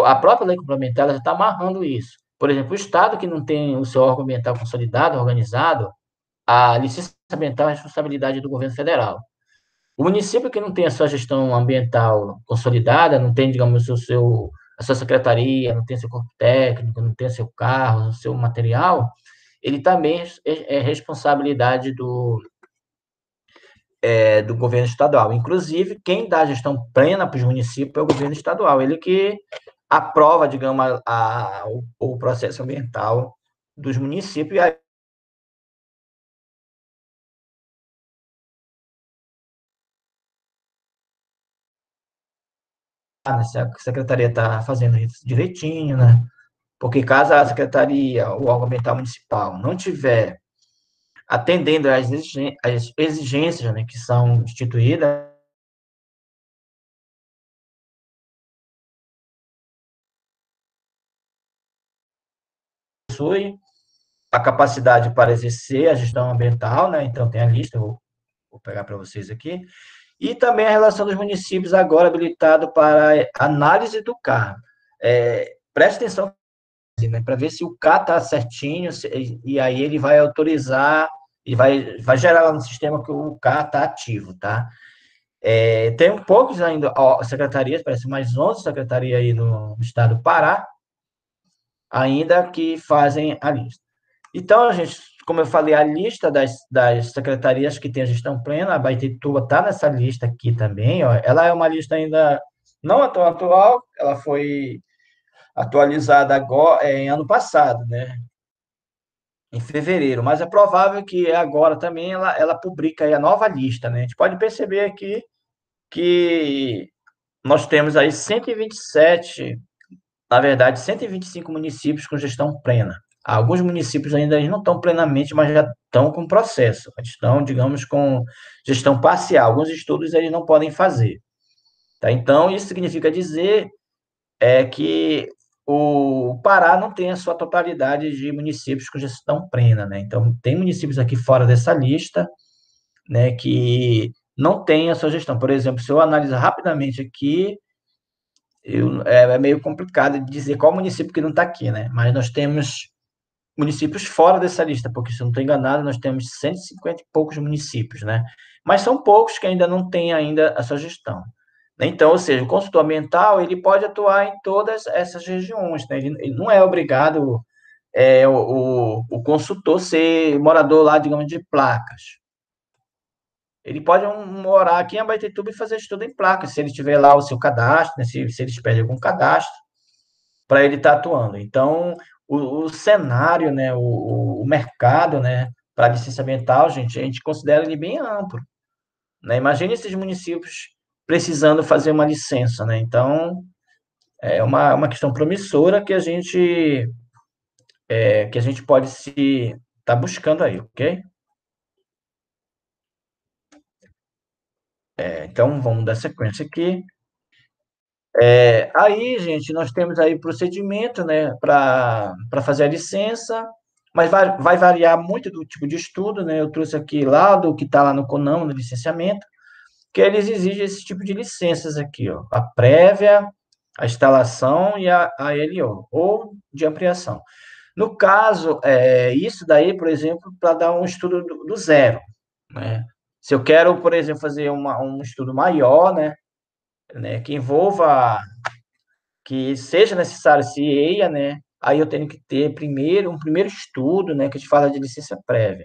A própria lei complementar já está amarrando isso. Por exemplo, o estado que não tem o seu órgão ambiental consolidado, organizado, a licença ambiental é responsabilidade do governo federal. O município que não tem a sua gestão ambiental consolidada, não tem, digamos, a sua secretaria, não tem seu corpo técnico, não tem seu carro, seu material, ele também é responsabilidade do governo estadual. Inclusive, quem dá a gestão plena para os municípios é o governo estadual, ele que aprova, digamos, o processo ambiental dos municípios, e aí se a secretaria está fazendo isso direitinho, né? Porque caso a secretaria, o órgão ambiental municipal, não tiver atendendo às exigências, né, que são instituídas, possui a capacidade para exercer a gestão ambiental, né? Então tem a lista, vou pegar para vocês aqui, e também a relação dos municípios agora habilitado para análise do CAR. Preste atenção, né, para ver se o CAR está certinho, e aí ele vai autorizar e vai gerar lá no sistema que o CAR está ativo, tá? Tem poucos ainda, secretarias, parece mais 11 secretarias aí no estado do Pará, ainda que fazem a lista. Então, gente, como eu falei, a lista das secretarias que tem a gestão plena, a Baitetuba está nessa lista aqui também, ó. Ela é uma lista ainda não tão atual, ela foi atualizada agora, em ano passado, né? Em fevereiro, mas é provável que agora também ela publica aí a nova lista, né? A gente pode perceber aqui que nós temos aí 127, na verdade, 125 municípios com gestão plena. Alguns municípios ainda não estão plenamente, mas já estão com processo. Estão, digamos, com gestão parcial. Alguns estudos eles não podem fazer. Tá? Então, isso significa dizer que o Pará não tem a sua totalidade de municípios com gestão plena, né? Então, tem municípios aqui fora dessa lista, né, que não tem a sua gestão. Por exemplo, se eu analisar rapidamente aqui, é meio complicado de dizer qual município que não está aqui, né? Mas nós temos municípios fora dessa lista, porque, se eu não estou enganado, nós temos 150 e poucos municípios, né? Mas são poucos que ainda não têm ainda a sua gestão. Então, ou seja, o consultor ambiental, ele pode atuar em todas essas regiões, né? Ele não é obrigado, o consultor ser morador lá, digamos, de Placas. Ele pode morar aqui em Abaetetuba e fazer estudo em Placas, se ele tiver lá o seu cadastro, né? Se eles pedem algum cadastro, para ele estar atuando. Então, o cenário, né, o mercado, né, para licença ambiental, gente, a gente considera ele bem amplo, né? Imagine esses municípios precisando fazer uma licença, né? Então, é uma questão promissora que a gente pode se tá buscando aí, ok? Então, vamos dar sequência aqui. Aí, gente, nós temos aí procedimento, né, para fazer a licença, mas vai variar muito do tipo de estudo, né? Eu trouxe aqui lá do que está lá no CONAMA, no licenciamento, que eles exigem esse tipo de licenças aqui, ó, a prévia, a instalação e a LO, ou de ampliação. No caso, isso daí, por exemplo, para dar um estudo do zero, né? Se eu quero, por exemplo, fazer um estudo maior, né, que envolva, que seja necessário CIEA, né, aí eu tenho que ter primeiro um primeiro estudo, né, que a gente fala de licença prévia.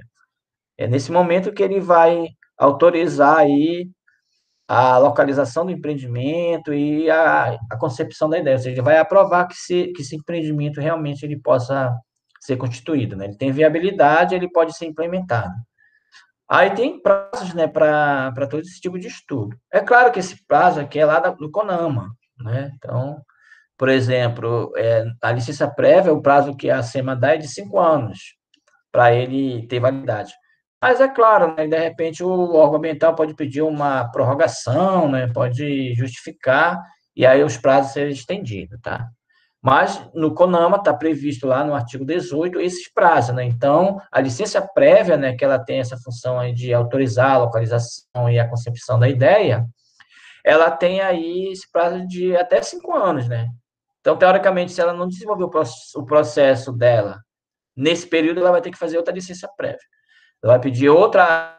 É nesse momento que ele vai autorizar aí a localização do empreendimento e a concepção da ideia, ou seja, vai aprovar que esse empreendimento realmente ele possa ser constituído, né? Ele tem viabilidade, ele pode ser implementado. Aí tem prazos, né, para todo esse tipo de estudo. É claro que esse prazo aqui é lá do CONAMA, né? Então, por exemplo, a licença prévia, o prazo que a SEMA dá é de 5 anos para ele ter validade. Mas é claro, né, de repente o órgão ambiental pode pedir uma prorrogação, né, pode justificar, e aí os prazos serem estendidos, tá? Mas no CONAMA está previsto lá no artigo 18 esses prazos, né? Então, a licença prévia, né, que ela tem essa função aí de autorizar a localização e a concepção da ideia, ela tem aí esse prazo de até 5 anos, né? Então, teoricamente, se ela não desenvolver o processo dela nesse período, ela vai ter que fazer outra licença prévia. Ela vai pedir outra,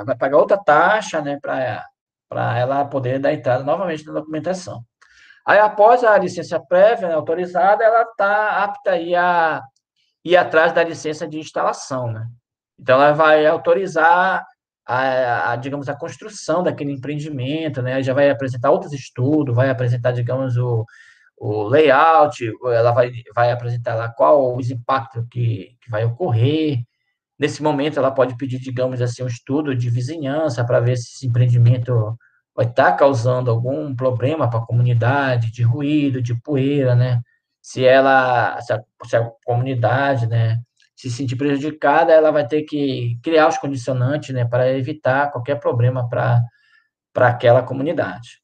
vai pagar outra taxa, né, para ela poder dar entrada novamente na documentação. Aí, após a licença prévia, né, autorizada, ela está apta aí a ir atrás da licença de instalação, né? Então, ela vai autorizar digamos, a construção daquele empreendimento, né? Já vai apresentar outros estudos, vai apresentar, digamos, o layout, ela vai apresentar lá qual os impactos que vai ocorrer. Nesse momento, ela pode pedir, digamos assim, um estudo de vizinhança para ver se esse empreendimento vai estar causando algum problema para a comunidade, de ruído, de poeira, né? Se a comunidade, né, se sentir prejudicada, ela vai ter que criar os condicionantes, né, para evitar qualquer problema para aquela comunidade.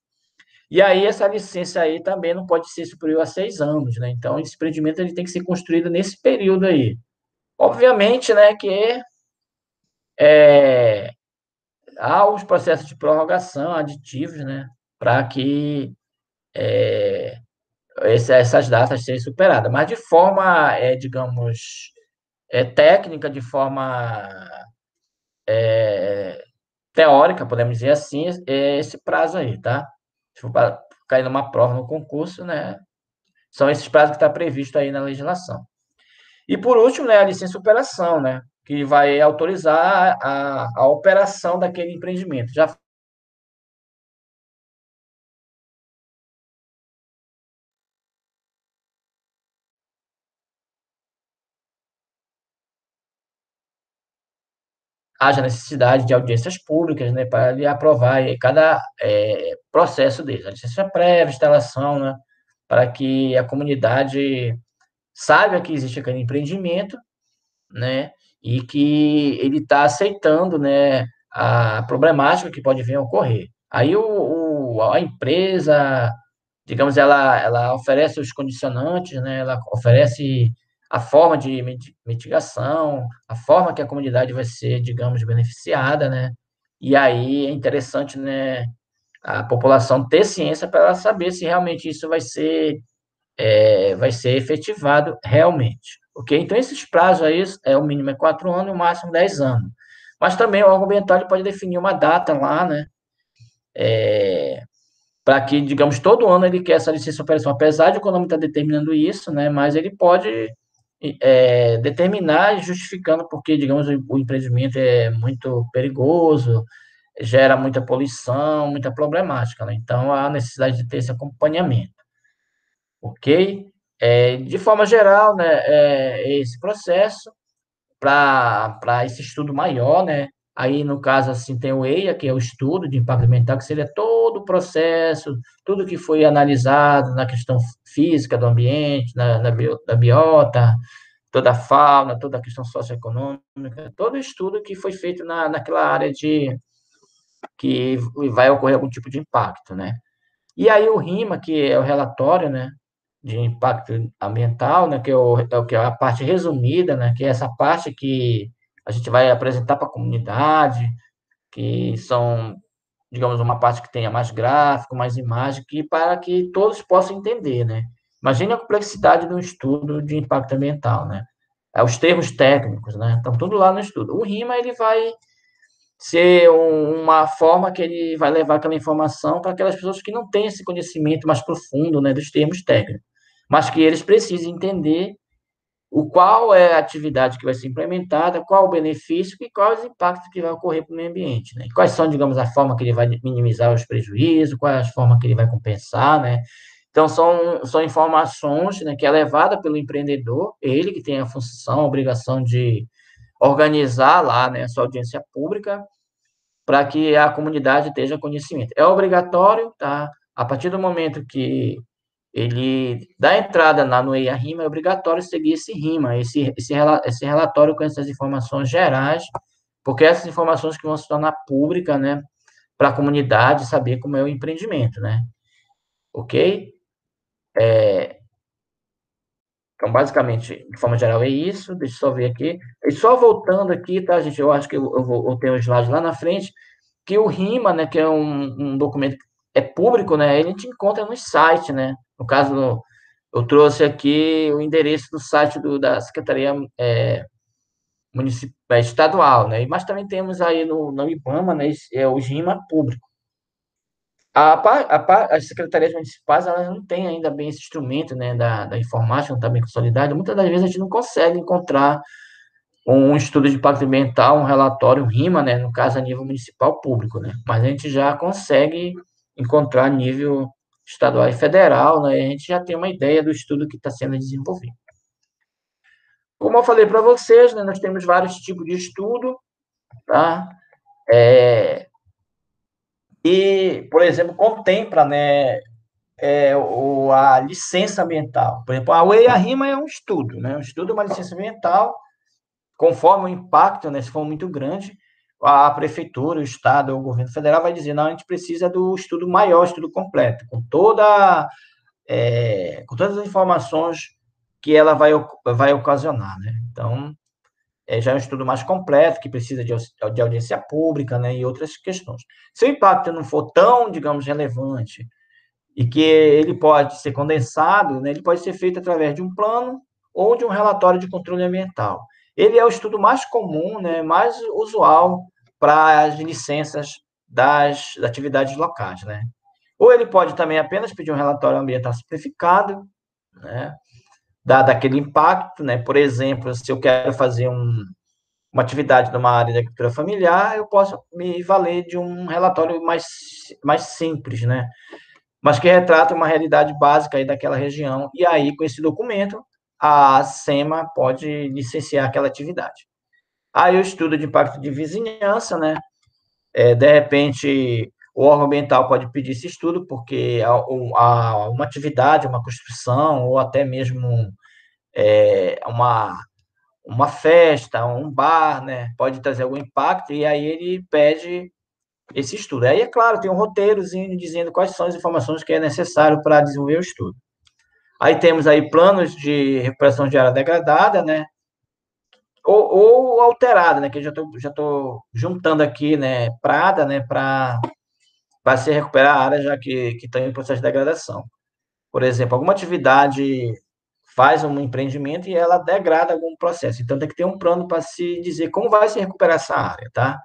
E aí, essa licença aí também não pode ser superior a 6 anos, né? Então, esse empreendimento ele tem que ser construído nesse período aí. Obviamente, né, que é, há os processos de prorrogação aditivos, né, para que essas datas sejam superadas, mas de forma, digamos, técnica, de forma teórica, podemos dizer assim, é esse prazo aí, tá? Se for para cair numa prova no concurso, né, são esses prazos que está previsto aí na legislação. E por último, né, a licença de operação, né, que vai autorizar a operação daquele empreendimento. Já haja necessidade de audiências públicas, né, para ele aprovar aí cada processo dele, a licença prévia, instalação, né, para que a comunidade saiba que existe aquele empreendimento, né, e que ele está aceitando, né, a problemática que pode vir a ocorrer. Aí a empresa, digamos, ela oferece os condicionantes, né, ela oferece a forma de mitigação, a forma que a comunidade vai ser, digamos, beneficiada, né? E aí é interessante, né, a população ter ciência para ela saber se realmente isso vai ser efetivado realmente, ok? Então, esses prazos aí, o mínimo é 4 anos, o máximo 10 anos. Mas também o órgão ambiental ele pode definir uma data lá, né? Para que, digamos, todo ano ele quer essa licença de operação, apesar de o econômico estar determinando isso, né? Mas ele pode determinar e justificando porque, digamos, o empreendimento é muito perigoso, gera muita poluição, muita problemática, né? Então, há necessidade de ter esse acompanhamento, ok? De forma geral, né, esse processo para esse estudo maior, né? Aí, no caso, assim, tem o EIA, que é o estudo de impacto ambiental, que seria todo o processo, tudo que foi analisado na questão física do ambiente, na biota, toda a fauna, toda a questão socioeconômica, todo estudo que foi feito naquela área de que vai ocorrer algum tipo de impacto, né? E aí o RIMA, que é o relatório, né, de impacto ambiental, né, que é a parte resumida, né, que é essa parte que a gente vai apresentar para a comunidade, que são, digamos, uma parte que tenha mais gráfico, mais imagem, que para que todos possam entender, né? Imagine a complexidade do estudo de impacto ambiental, né? É os termos técnicos, né? Estão tudo lá no estudo. O RIMA, ele vai ser uma forma que ele vai levar aquela informação para aquelas pessoas que não têm esse conhecimento mais profundo, né, dos termos técnicos, mas que eles precisam entender o qual é a atividade que vai ser implementada, qual o benefício e quais os impactos que vai ocorrer para o meio ambiente, né? E quais são, digamos, a forma que ele vai minimizar os prejuízos, qual é a forma que ele vai compensar, né? Então, são informações, né, que é levada pelo empreendedor, ele que tem a função, a obrigação de organizar lá, né, a sua audiência pública, para que a comunidade tenha conhecimento. É obrigatório, tá? A partir do momento que ele dá entrada no EIA-RIMA, é obrigatório seguir esse RIMA, esse relatório com essas informações gerais, porque essas informações que vão se tornar públicas, né, para a comunidade saber como é o empreendimento, né? Ok? Então, basicamente, de forma geral, é isso. Deixa eu só ver aqui. E só voltando aqui, tá, gente? Eu acho que eu tenho os slides lá na frente, que o RIMA, né, que é um documento que é público, né, ele a gente encontra no site, né? No caso, eu trouxe aqui o endereço do site da Secretaria Municipal, Estadual, né? Mas também temos aí no IBAMA, né, o RIMA público. As secretarias municipais, elas não têm ainda bem esse instrumento, né, da informática, não está bem consolidado. Muitas das vezes a gente não consegue encontrar um estudo de impacto ambiental, um relatório, um RIMA, né, no caso a nível municipal público, né, mas a gente já consegue encontrar a nível estadual e federal, né, e a gente já tem uma ideia do estudo que está sendo desenvolvido. Como eu falei para vocês, né, nós temos vários tipos de estudo, tá? E, por exemplo, contempla, né, a licença ambiental. Por exemplo, a UE e a RIMA é um estudo, né? Um estudo é uma licença ambiental, conforme o impacto, né, se for muito grande, a prefeitura, o estado, o governo federal vai dizer, não, a gente precisa do estudo maior, estudo completo, com todas as informações que ela vai ocasionar, né? Então, já é um estudo mais completo, que precisa de audiência pública, né, e outras questões. Se o impacto não for tão, digamos, relevante e que ele pode ser condensado, né, ele pode ser feito através de um plano ou de um relatório de controle ambiental. Ele é o estudo mais comum, né, mais usual para as licenças das atividades locais, né? Ou ele pode também apenas pedir um relatório ambiental simplificado, né, daquele impacto, né? Por exemplo, se eu quero fazer uma atividade numa área da agricultura familiar, eu posso me valer de um relatório mais simples, né? Mas que retrata uma realidade básica aí daquela região. E aí, com esse documento, a SEMA pode licenciar aquela atividade. Aí, o estudo de impacto de vizinhança, né? De repente, o órgão ambiental pode pedir esse estudo, porque uma atividade, uma construção, ou até mesmo uma festa, um bar, né? Pode trazer algum impacto, e aí ele pede esse estudo. Aí, é claro, tem um roteirozinho dizendo quais são as informações que é necessário para desenvolver o estudo. Aí temos aí planos de recuperação de área degradada, né? Ou alterada, né? Que eu já tô juntando aqui, né? Prada, né? Para se recuperar a área já que está em processo de degradação. Por exemplo, alguma atividade faz um empreendimento e ela degrada algum processo. Então, tem que ter um plano para se dizer como vai se recuperar essa área, tá?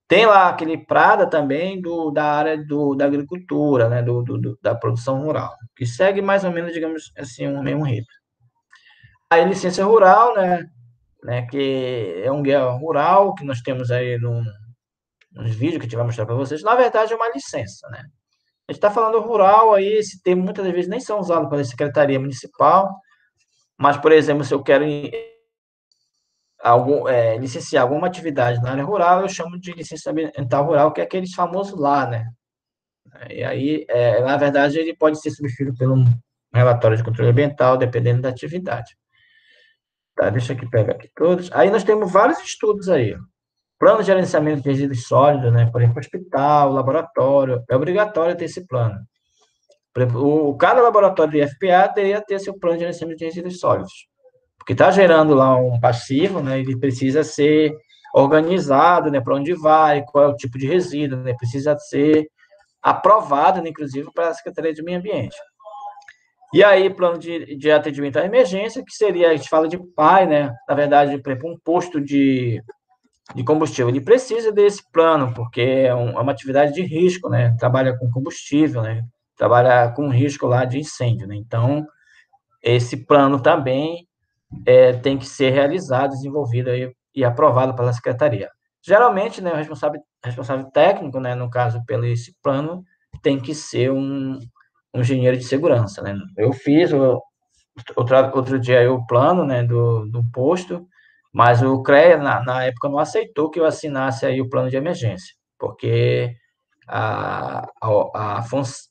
Tem lá aquele Prada também da área da agricultura, né, da produção rural, que segue mais ou menos, digamos assim, um mesmo ritmo. A licença rural, né, que é um guia rural que nós temos aí nos vídeos que a gente vai mostrar para vocês, na verdade é uma licença, né? A gente está falando rural aí, esse termo muitas das vezes nem são usados pela Secretaria Municipal, mas, por exemplo, se eu quero licenciar alguma atividade na área rural, eu chamo de licença ambiental rural, que é aqueles famosos lá, né? E aí, na verdade, ele pode ser substituído por um relatório de controle ambiental, dependendo da atividade. Tá, deixa eu pegar aqui todos. Aí nós temos vários estudos aí. Plano de gerenciamento de resíduos sólidos, né? Por exemplo, hospital, laboratório. É obrigatório ter esse plano. Por exemplo, cada laboratório de FPA deveria ter seu plano de gerenciamento de resíduos sólidos. Porque está gerando lá um passivo, né? Ele precisa ser organizado, né? Para onde vai, qual é o tipo de resíduo, né? Precisa ser aprovado, né, inclusive, para a Secretaria de Meio Ambiente. E aí, plano de atendimento à emergência, que seria, a gente fala de PAI, né? Na verdade, por exemplo, um posto de combustível, ele precisa desse plano, porque é uma atividade de risco, né? Trabalha com combustível, né? Trabalha com risco lá de incêndio, né? Então, esse plano também tem que ser realizado, desenvolvido e aprovado pela Secretaria. Geralmente, né, o responsável técnico, né, no caso, pelo esse plano, tem que ser um engenheiro de segurança, né? Eu fiz outro dia aí o plano, né, do posto, mas o CREA, na época, não aceitou que eu assinasse aí o plano de emergência, porque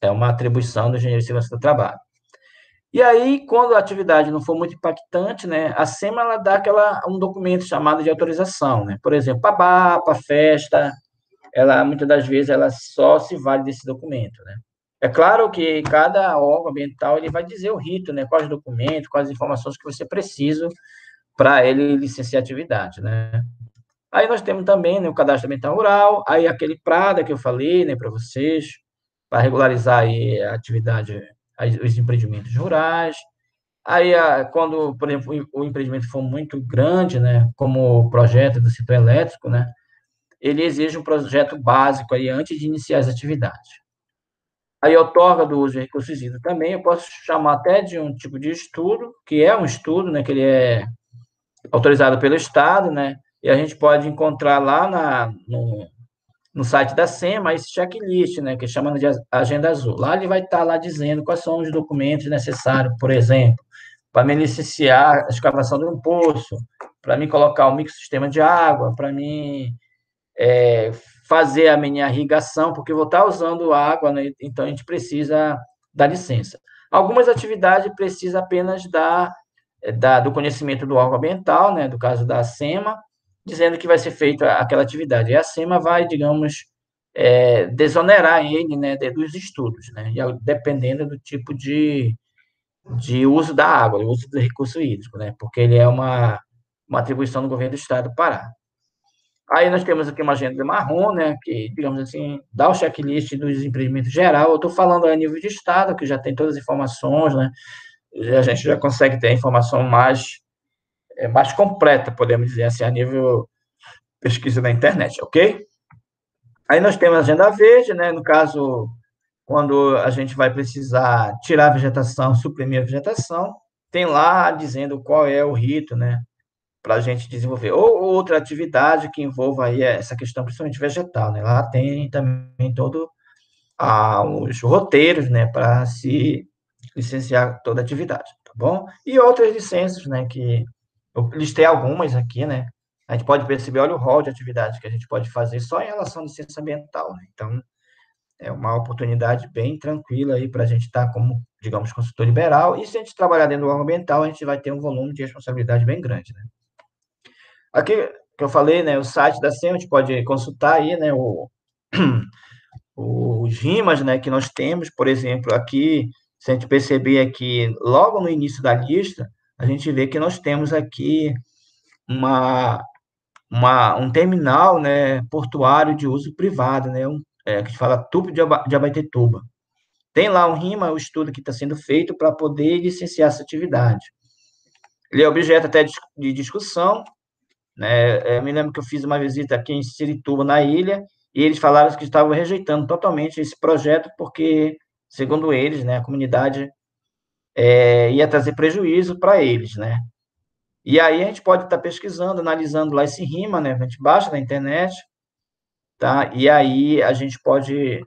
é uma atribuição do engenheiro de segurança do trabalho. E aí, quando a atividade não for muito impactante, né, a SEMA ela dá um documento chamado de autorização, né? Por exemplo, para bar, para festa, ela muitas das vezes ela só se vale desse documento, né? É claro que cada órgão ambiental ele vai dizer o rito, né? Quais documentos, quais informações que você precisa para ele licenciar a atividade, né? Aí nós temos também, né, o cadastro ambiental rural, aí aquele PRADA que eu falei, né, para vocês, para regularizar aí a atividade, os empreendimentos rurais. Aí, quando, por exemplo, o empreendimento for muito grande, né, como o projeto do setor elétrico, né, ele exige um projeto básico aí antes de iniciar as atividades. Aí, outorga do uso de recursos hídricos também, eu posso chamar até de um tipo de estudo, que é um estudo, né, que ele é autorizado pelo Estado, né, e a gente pode encontrar lá no site da SEMA esse checklist, né, que chama de Agenda Azul. Lá ele vai estar lá dizendo quais são os documentos necessários, por exemplo, para me licenciar a escavação de um poço, para mim colocar um microsistema de água, para mim fazer a minha irrigação, porque eu vou estar usando água, né? Então a gente precisa da licença. Algumas atividades precisam apenas do conhecimento do órgão ambiental, né? Do caso da SEMA, dizendo que vai ser feita aquela atividade. E a SEMA vai, digamos, desonerar ele, né, dos estudos, né? Dependendo do tipo de uso da água, o uso do recurso hídrico, né? Porque ele é uma atribuição do governo do estado do Pará. Aí nós temos aqui uma agenda marrom, né? Que, digamos assim, dá o checklist do desempreendimento geral. Eu estou falando a nível de estado, que já tem todas as informações, né? A gente já consegue ter a informação mais completa, podemos dizer assim, a nível pesquisa na internet, ok? Aí nós temos a agenda verde, né? No caso, quando a gente vai precisar tirar a vegetação, suprimir a vegetação, tem lá dizendo qual é o rito, né, para a gente desenvolver. Ou outra atividade que envolva aí essa questão, principalmente vegetal, né? Lá tem também todo os roteiros, né, para se licenciar toda a atividade, tá bom? E outras licenças, né, que eu listei algumas aqui, né? A gente pode perceber, olha o rol de atividades que a gente pode fazer só em relação à licença ambiental, né? Então, é uma oportunidade bem tranquila aí para a gente estar como, digamos, consultor liberal. E se a gente trabalhar dentro do órgão ambiental, a gente vai ter um volume de responsabilidade bem grande, né? Aqui que eu falei, né, o site da SEM, a gente pode consultar aí, né, os rimas, né, que nós temos, por exemplo, aqui, se a gente perceber aqui, logo no início da lista, a gente vê que nós temos aqui uma, um terminal, né, portuário de uso privado, né, que a gente fala tubo de Abaetetuba. Tem lá um RIMA, o estudo que está sendo feito para poder licenciar essa atividade. Ele é objeto até de discussão, né? Eu me lembro que eu fiz uma visita aqui em Sirituba, na ilha, e eles falaram que estavam rejeitando totalmente esse projeto, porque, segundo eles, né, a comunidade ia trazer prejuízo para eles, né? E aí a gente pode estar pesquisando, analisando lá esse RIMA, né? A gente baixa na internet, tá? E aí a gente pode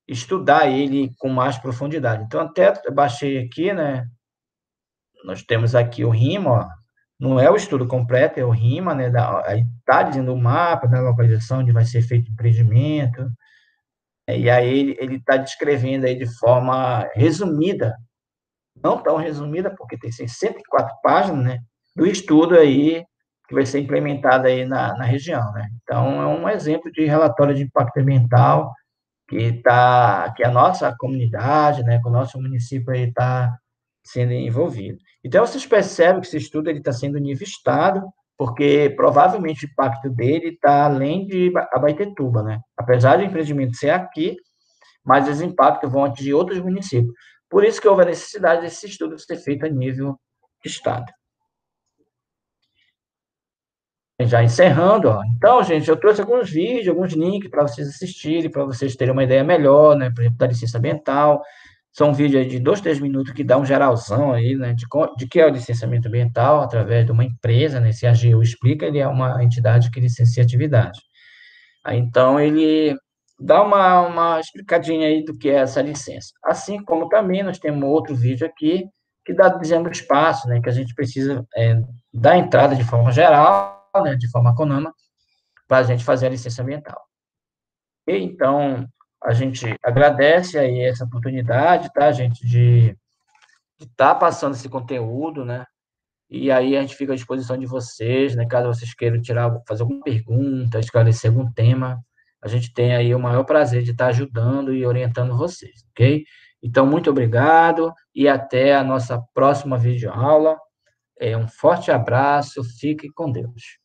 estudar ele com mais profundidade. Então, até baixei aqui, né? Nós temos aqui o RIMA, ó, não é o estudo completo, é o RIMA, né? Aí está dizendo o mapa da localização onde vai ser feito o empreendimento, e aí ele está descrevendo aí de forma resumida, não tão resumida, porque tem 64 páginas, né? Do estudo aí que vai ser implementado aí na região, né? Então, é um exemplo de relatório de impacto ambiental que a nossa comunidade, né, que o nosso município aí está sendo envolvido. Então, vocês percebem que esse estudo está sendo nível estado, porque provavelmente o impacto dele está além de Abaetetuba, né? Apesar do empreendimento ser aqui, mas os impactos vão atingir outros municípios. Por isso que houve a necessidade desse estudo ser feito a nível de estado. Já encerrando, ó. Então, gente, eu trouxe alguns vídeos, alguns links para vocês assistirem, para vocês terem uma ideia melhor, né? Por exemplo, da licença ambiental. São vídeos aí de 2, 3 minutos que dá um geralzão aí, né? De que é o licenciamento ambiental através de uma empresa, né? Se a AGU explica, ele é uma entidade que licencia atividade. Aí, então, ele dá uma explicadinha aí do que é essa licença. Assim como também nós temos outro vídeo aqui que dá dizendo o espaço, né? Que a gente precisa dar entrada de forma geral, né, de forma econômica, para a gente fazer a licença ambiental. E, então, a gente agradece aí essa oportunidade, tá, gente, de estar passando esse conteúdo, né? E aí a gente fica à disposição de vocês, né? Caso vocês queiram fazer alguma pergunta, esclarecer algum tema, a gente tem aí o maior prazer de estar ajudando e orientando vocês, ok? Então, muito obrigado e até a nossa próxima videoaula. Um forte abraço, fique com Deus.